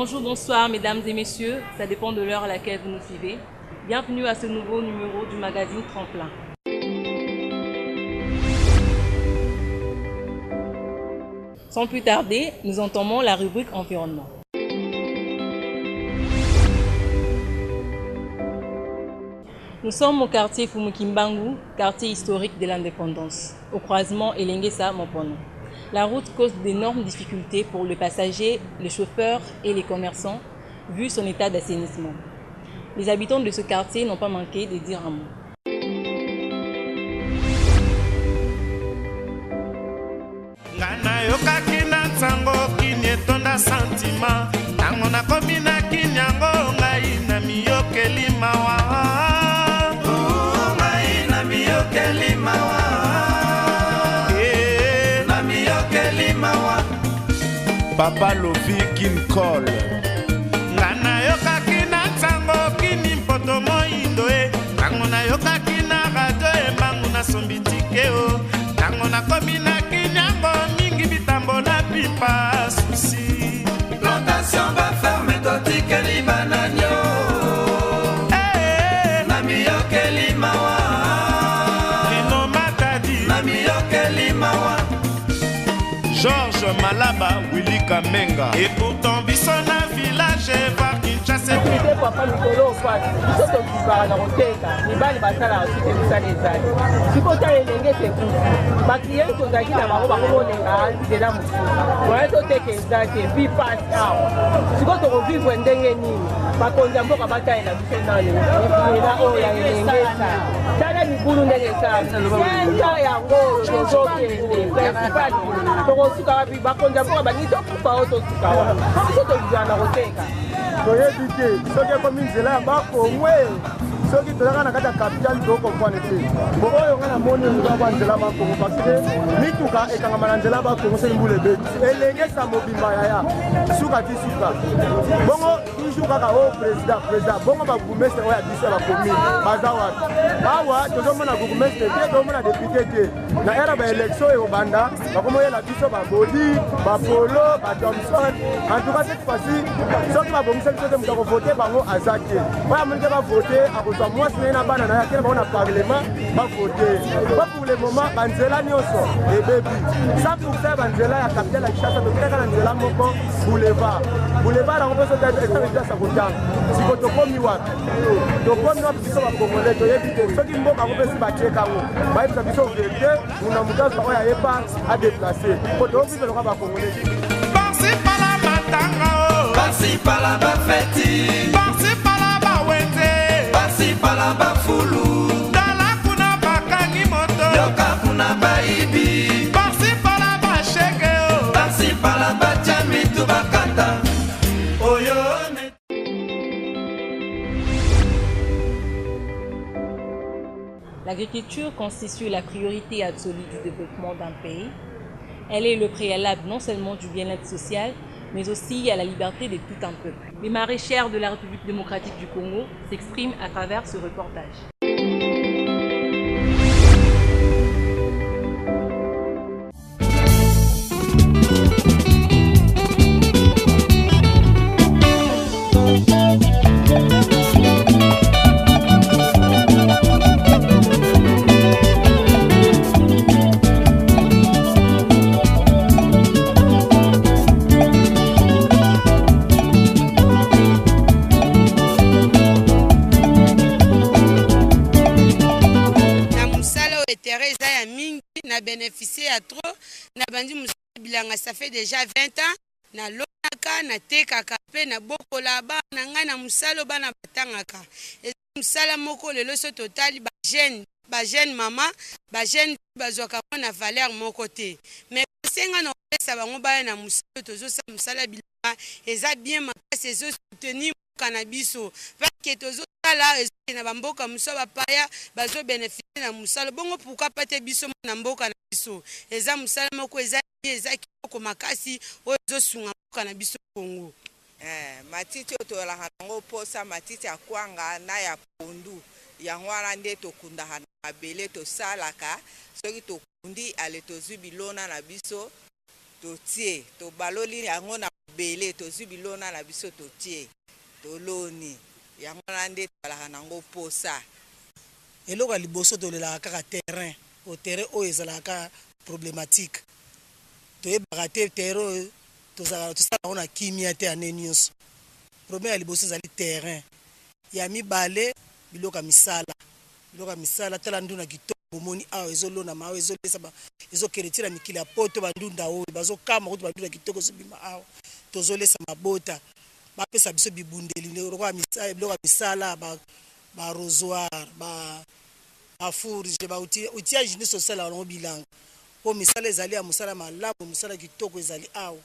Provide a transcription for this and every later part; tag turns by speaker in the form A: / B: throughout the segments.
A: Bonjour, bonsoir mesdames et messieurs, ça dépend de l'heure à laquelle vous nous suivez. Bienvenue à ce nouveau numéro du magazine Tremplin. Sans plus tarder, nous entamons la rubrique environnement. Nous sommes au quartier Fumukimbangu, quartier historique de l'indépendance, au croisement Elengesa-Mopono. La route cause d'énormes difficultés pour les passagers, les chauffeurs et les commerçants, vu son état d'assainissement. Les habitants de ce quartier n'ont pas manqué de dire un mot.
B: Papa Lovi Kin Call
C: Ngana yoka kina tango kini mpoto moindo tango na yoka kina radio embangu na sombitike o tango na komina kinyango mingi bitambo na pipa susi
D: plantation va ferme totike li bananyo nami yoke li mawa
C: Lino Matadi
D: nami yoke li mawa
B: Georges Malaba Willy Kamenga.
C: Et pourtant biso na village va Kinshasa
E: Sécurité papa mikolo face biso tokibaka na koteka mibali basalaka sute misala ezali sikotala elenge sekutu baklienti tozalaki na bango bakomonenga nzela mosusu oya toteka eza te vi pasi awa sikoyo tokovivre ndenge nini bakonzi ya mboka batalela biso nana oyo ya elenge esali tala mibulu ndenge esali senza yango tozokende pasi tokosuka wapi bakonzi ya mboka balingi tokufa oyo tosuka wa biso tokibaka na koteka
F: toyebi te soki ekomi nzela ya bakongwe soki tozaka na kati ya kapitale tokompwane te bo oyo nga namoni ezakwa nzela bakongo parceke mituka ekangama na nzela bakongo soki mbula ebeti elengesa mobimba yaya suka ti suka bongo toujours kaka oyo président bongo bagumestre oyo ya biso ya bakomine baza wapi awa tozomona gugumestre te tozomona depute te na ere baélektio ekobanda bakomoyela biso baboli bapolo bathomson antuka cette fois-ci soki babongisa biso te moto akovote bango aza te oyo amoni te bavote akozwa mwasi naye na bana na ye akende bango na parlement bavote po pour le moment banzela nyonso ebebi 100% ya banzela ya capitale ya Kinshasa tokendaka na nzela moko boulevard yango mpe soesaesa kotanga siko tokomi wapi biso bakongole toyebi te soki mboka yango mpesi batieka yango bayebisa biso verité muna motazo oyo ayeba adeplace po toyobiveloka bakongole
C: Parsi pala matanga o
D: Parsi pala bafeti
C: Parsi pala bawenze
D: Parsi pala bafulu
C: Dala kuna bakangi moto
D: Yoka kuna baibi
C: Parsi pala basheke o
D: Parsi pala bachamitu bakata Oyone
A: L'agriculture constitue la priorité absolue du développement d'un pays. Elle est le préalable non seulement du bien-être social, mais aussi à la liberté de tout un peuple. Les maraîchères de la République démocratique du Congo s'expriment à travers ce reportage.
G: Na bénéficié à trop na bandi bilanga ça fait déjà 20 ans na lonaka na tekaka pe na bokola ba na ngai na musalo bana batangaka et musala moko lelo so total ba jeune mama ba jeune bazwaka na valeur moko te mais senga na pesa bango ba na musalo tozo sa musala bilanga eza bien makasi ezo soutenir cannabis parce que tozo la na bamboka muso bapaya bazo bénéficier na musala bongo pourquoi pas te biso na mboka na biso eza musala moko eza kitoko makasi oyo ezosunga mboka na biso Kongo.
H: Matiti otolaka nango posa matiti ya kwanga na ya pondu yango wana nde tokundaka na mabele tosalaka soki tokundi ale tozwi bilona na biso totie tobaloli yango na mabele tozwi bilona na biso totie toloni yango wana nde tozalaka nango posa.
I: eloko ya liboso tolelaka kaka terrain o terrain oyo ezalaka problématique toyebaka te terrain oyo tosala yango na kimia te ane nyonso. Problème ya liboso ezali terrain ya mibale biloko ya misala tala ndunda kitoko bomoni awa ezolona mawa ezolesa ezokeretira mikili ya poto bandunda oyo bazokama kuti bandunda kitoko zobima awa tozolesa mabota bapesa biso bibundeli biloko ya misala barosoir bafourge outillage nyonso osala yango bilanga mpo misala ezali ya mosala malamu mosala kitoko ezali awa.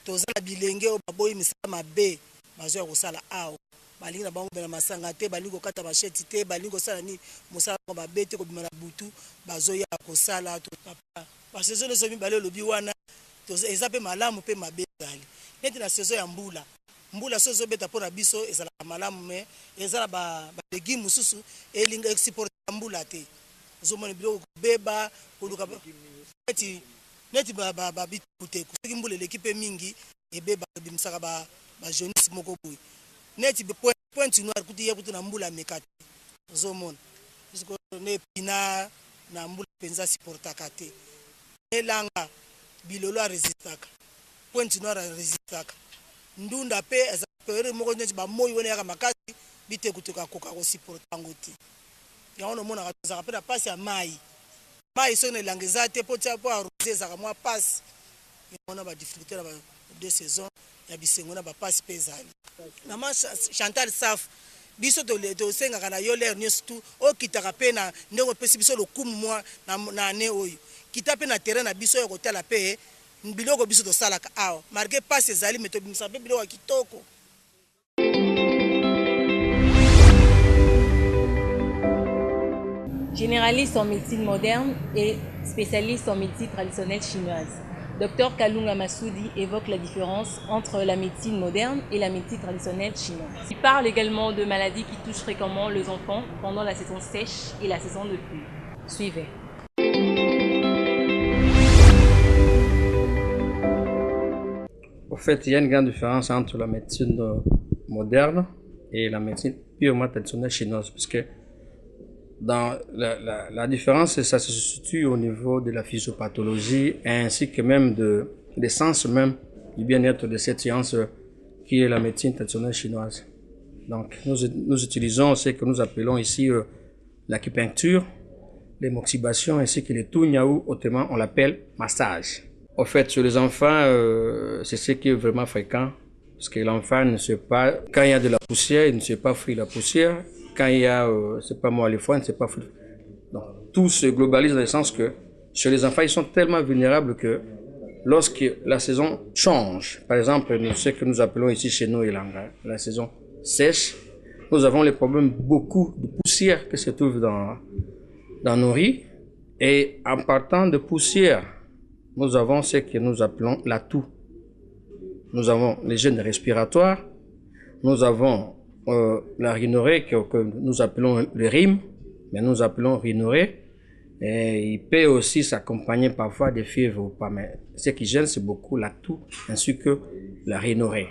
I: Toza na bilenge oyo baboyi misala mabe bazwa kosala awa balingi na bango bena masanga te balingi kokata basheti te balingi kosala ni mosala ngo mabe te kobima na butu bazoya kosala to papa basaison nyonso mibale olobi wana eza mpe malamu mpe mabe ezali neti na saison ya mbula so ezobeta mpo na biso ezalaka malamu me eza na balégume mosusu elinga exporte mbula te ozomona biloko kobeba koluka neti babituku te soki mbula eleki mpe mingi ebeba ebimisaka bajaunisse moko boye neti pointe noire kuti ye kuti na mbula ameka te ozomona ne epina na mbula mpenza supportaka te elanga bilolo aresistaka pointe noire aresistaka ndunda mpe eza période moko neti bamoyi wana yaka makasi bitekutuka koka kosupporta yango te yango nomonaka tozalaka mpe na pasi ya mai soki na elanga eza te mpo arose ezalaka mwa pasi yango na badifficulté na ba2 saison ya bisengo na bapasi mpe ezali mama Chantal Saf biso tosengaka na yo lere nyonso tu okitaka mpe na ndenge opesi biso lokumu mwa na ane oyo kita mpe na terrain na biso oyo kotala mpe biloko biso tosalaka awa marke pasi ezali me tobimisa mpe biloko ya kitoko.
A: Généraliste en médecine moderne et spécialiste en médecine traditionnelle chinoise, Dr Kalunga Massoudi évoque la différence entre la médecine moderne et la médecine traditionnelle chinoise. Il parle également de maladies qui touchent fréquemment les enfants pendant la saison sèche et la saison de pluie. Suivez.
J: En fait, il y a une grande différence entre la médecine moderne et la médecine purement traditionnelle chinoise, puisque dans la différence, ça se situe au niveau de la physiopathologie ainsi que même de l'essence même du bien-être de cette science qui est la médecine traditionnelle chinoise. Donc, nous utilisons ce que nous appelons ici l'acupuncture, l'hémoxybation ainsi que le tunyao, autrement on l'appelle massage. En fait, sur les enfants, c'est ce qui est vraiment fréquent, parce que l'enfant ne sait pas, quand il y a de la poussière, il ne sait pas fuir la poussière. Quand il y a, c'est pas moi les foins, c'est pas fou. Donc, tout se globalise dans le sens que chez les enfants, ils sont tellement vulnérables que lorsque la saison change, par exemple, ce que nous appelons ici chez nous la saison sèche, nous avons les problèmes beaucoup de poussière qui se trouve dans nos riz. Et en partant de poussière, nous avons ce que nous appelons la toux. Nous avons les gènes respiratoires, nous avons la rhinorrhée que nous appelons le rhume, mais nous appelons rhinorrhée. Et il peut aussi s'accompagner parfois des fièvres ou pas, mais ce qui gêne c'est beaucoup la toux ainsi que la rhinorrhée.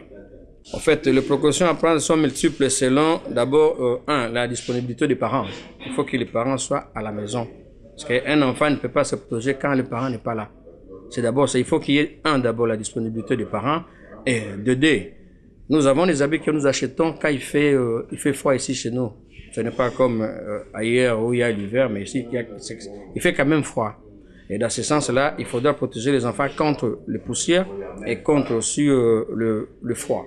J: En fait, les précautions à prendre sont multiples selon d'abord la disponibilité des parents. Il faut que les parents soient à la maison, parce qu'un enfant ne peut pas se protéger quand le parent n'est pas là. C'est d'abord ça, il faut qu'il y ait d'abord la disponibilité des parents et de deux. Nous avons des habits que nous achetons quand il fait froid ici chez nous. Ce n'est pas comme ailleurs où il y a l'hiver, mais ici il fait quand même froid. Et dans ce sens-là, il faudra protéger les enfants contre les poussières et contre aussi le froid.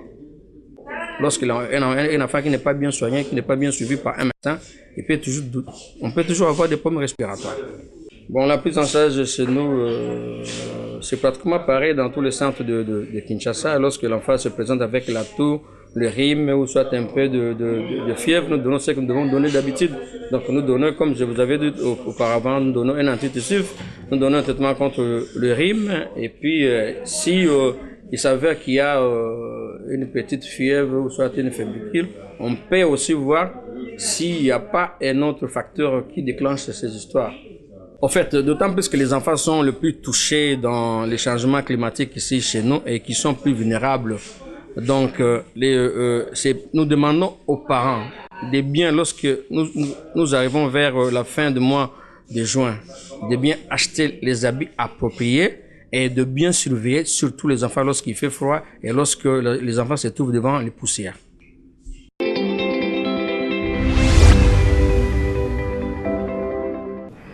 J: Lorsqu'un enfant qui n'est pas bien soigné, qui n'est pas bien suivi par un médecin, on peut toujours avoir des problèmes respiratoires. Bon, la prise en charge chez nous, c'est pratiquement pareil dans tous les centres de Kinshasa. Lorsque l'enfant se présente avec la toux, le rhume ou soit un peu de fièvre, nous donnons ce que nous devons donner d'habitude. Donc nous donnons, comme je vous avais dit auparavant, nous donnons un antitussif, nous donnons un traitement contre le rhume. Et puis, si il s'avère qu'il y a une petite fièvre ou soit une fébricule, on peut aussi voir s'il n'y a pas un autre facteur qui déclenche ces histoires. En fait, d'autant plus que les enfants sont le plus touchés dans les changements climatiques ici chez nous et qui sont plus vulnérables. Donc, nous demandons aux parents de bien, lorsque nous arrivons vers la fin du mois de juin, de bien acheter les habits appropriés et de bien surveiller surtout les enfants lorsqu'il fait froid et lorsque les enfants se trouvent devant les poussières.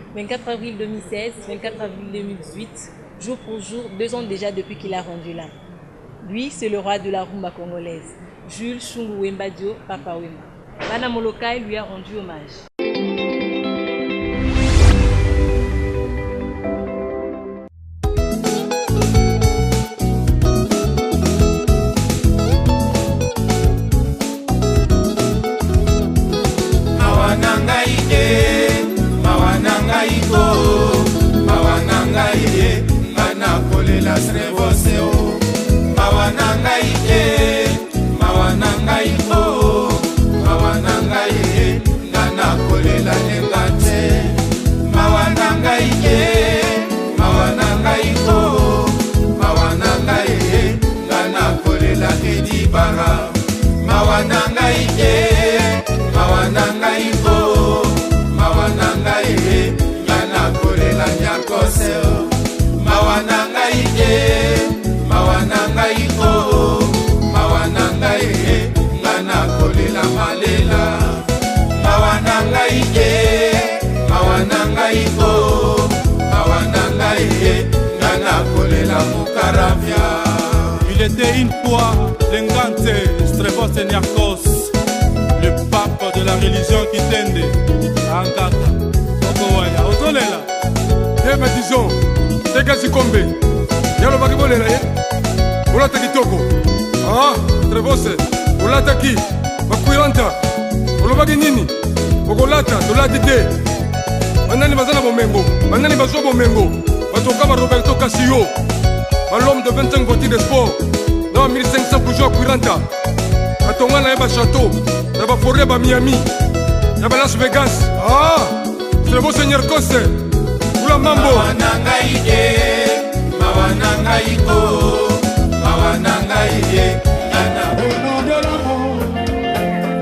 A: « 24 avril 2016, 24 avril 2018, jour pour jour, 2 ans déjà depuis qu'il a rendu l'âme. Lui, c'est le roi de la rumba congolaise, Jules Shungu Wembadio Papa Wemba. Bana Molokai lui a rendu hommage.
K: Il était une fois Lengante Strefos Niarkos, le pape de la religion qui tende à Ankata. Okowaya, Ozolela.
L: Eh, mais disons, c'est quasi combé. Yalo Bakibolela, Olata Kitoko. Ah, Strefos, Olata Ki, Bakuiranta, Olobaki Nini, Okolata, Dolati Te. Manani Bazana Bomengo, Manani Bazo Bomengo, Batokama Roberto Casio. L'homme de 25 côtés de sport, dans 1500 pour jouer à Quiranta. À Tonga, il y a un château, il y a une forêt à Miami, il y a Las Vegas. Ah, c'est le beau seigneur Kosse, pour la Mambo.
M: Au nom de l'amour,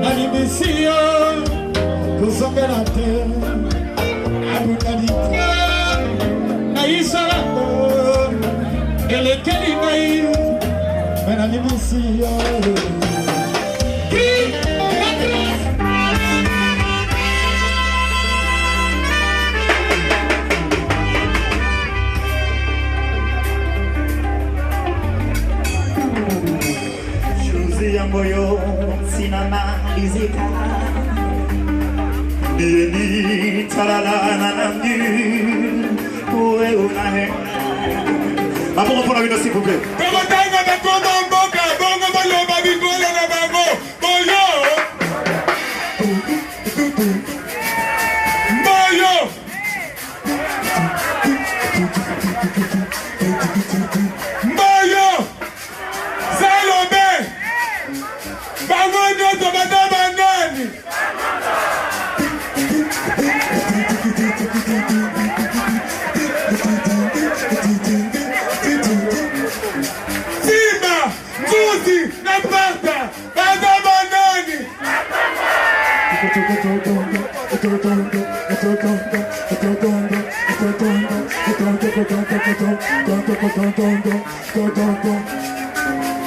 M: la mission, nous sommes la terre, à brutalité, naïsa l'amour. Et le Kélimaï, mais la mission.
N: Josie Amboyo, Sinama, Izika. Bieni, Talala, Nanangu, Oué, Ounahe. Ah, pour reprendre la vidéo, s'il vous plaît.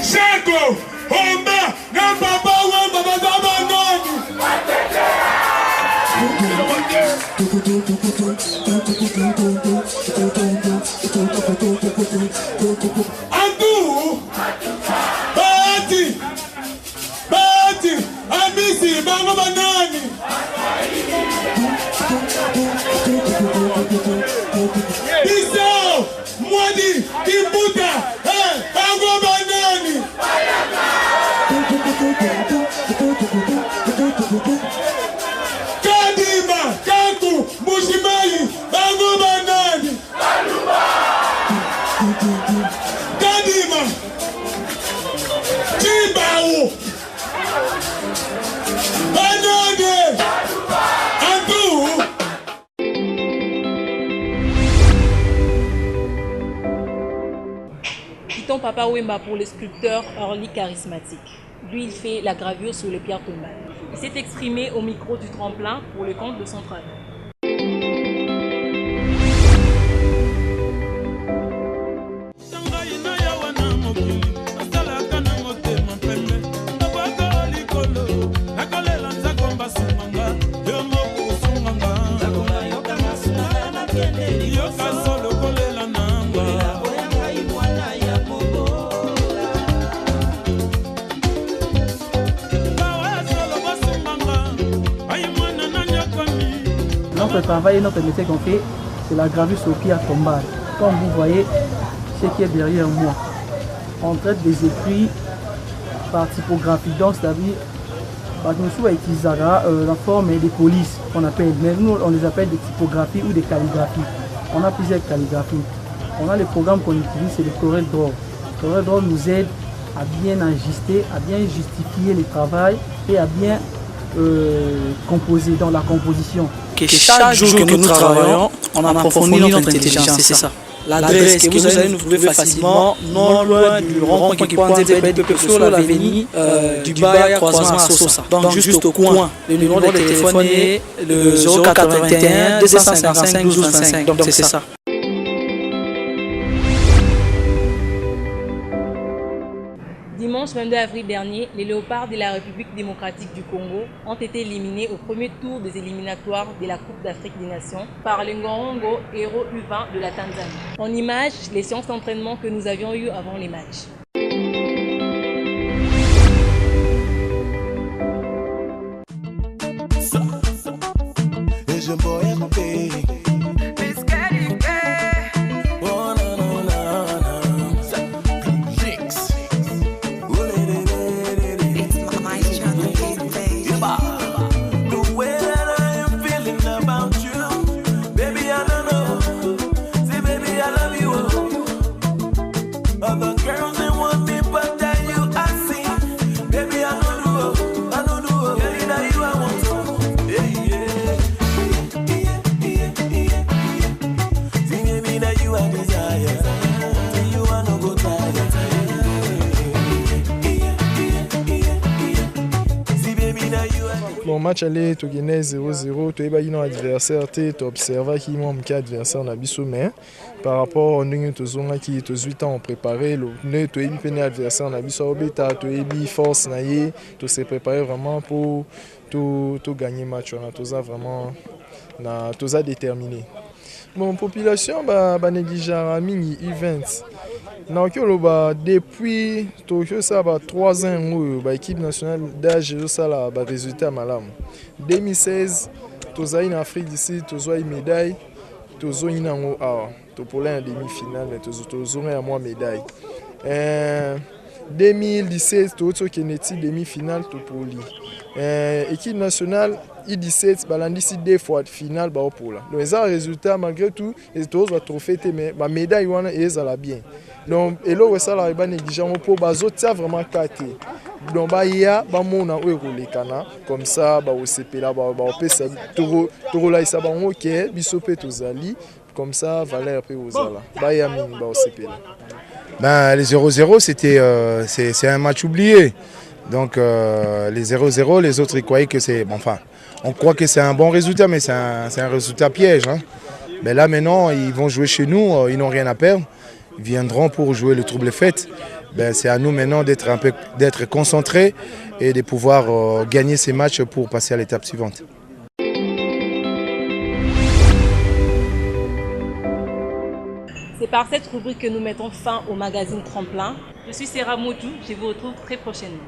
M: Chaco, Homba, na Papa Wemba, Andu, Bati, Amisi, Bango Banani. Isao, Mwadi, Kimbuta, Bango Banani. Kadima, Kaku, Mushimai, Bango Banani. Kadima, Chibao, Banane.
A: Mettons Papa Wemba pour le sculpteur Orly charismatique. Lui, il fait la gravure sur les pierres tombales. Il s'est exprimé au micro du tremplin pour le compte de son travail.
O: Notre travail et notre métier qu'on fait, c'est la gravure sur pierre tombale. Comme vous voyez, ce qui est derrière moi, on traite des écrits par typographie. Donc, c'est-à-dire, nous utilisons la forme des polices qu'on appelle, mais nous on les appelle des typographies ou des calligraphies. On a plusieurs calligraphies. On a le programme qu'on utilise, c'est le CorelDRAW. Le CorelDRAW nous aide à bien ajuster, à bien justifier le travail et à bien composer dans la composition.
P: Que chaque jour que nous travaillons, on approfondit notre intelligence, c'est ça. L'adresse que vous allez nous trouver facilement, non loin du rond-point qui pointe sur l'avenue du Baye croisement à Sosa. Donc juste au coin. Le numéro de téléphone est le 081 255 1225. Donc c'est ça.
A: Dimanche 22 avril dernier, les Léopards de la République démocratique du Congo ont été éliminés au premier tour des éliminatoires de la Coupe d'Afrique des Nations par le Ngorongo Héros U20 de la Tanzanie. En image, les séances d'entraînement que nous avions eues avant les matchs.
F: Bon, match aller, tu gagnes 0-0, tu es un adversaire, tu observes qui est adversaire na biso, mais par rapport au niveau de zone qui tu 8 ans préparé, le tu es adversaire na biso, tu es force na yé, tu s'es préparé vraiment pour tout gagner match, tu as vraiment déterminé. Bon, population ba négligeara mingi events. Depuis 3 ans, l'équipe nationale d'âge a résultat malam. 2016, nous avons en Afrique d'ici, nous avons une médaille, nous avons une demi-finale, nous avons une médaille. 2017, nous avons une demi-finale pour l'équipe nationale. I-17, balandi 2 fois finale pour là. Donc ça résultat malgré tout, et tous va trophée mais ma médaille wana ezala bien. Donc et là ça la ba négligeant pour bazo tia vraiment caté. Donc ba ya ba mona o ekolekana comme ça ba osepela ba opesa toro la isa ba OK biso pe tozali comme ça valeur pe ozala. Ba ya mingi ba osepela.
Q: Ben les 0-0 c'était c'est un match oublié. Donc les 0-0, les autres ils croyaient que c'est bon, enfin on croit que c'est un bon résultat, mais c'est un résultat piège. Hein. Mais là maintenant, ils vont jouer chez nous, ils n'ont rien à perdre. Ils viendront pour jouer le trouble fête. Ben, c'est à nous maintenant d'être concentrés et de pouvoir gagner ces matchs pour passer à l'étape suivante.
A: C'est par cette rubrique que nous mettons fin au magazine Tremplin. Je suis Sarah Moutou, je vous retrouve très prochainement.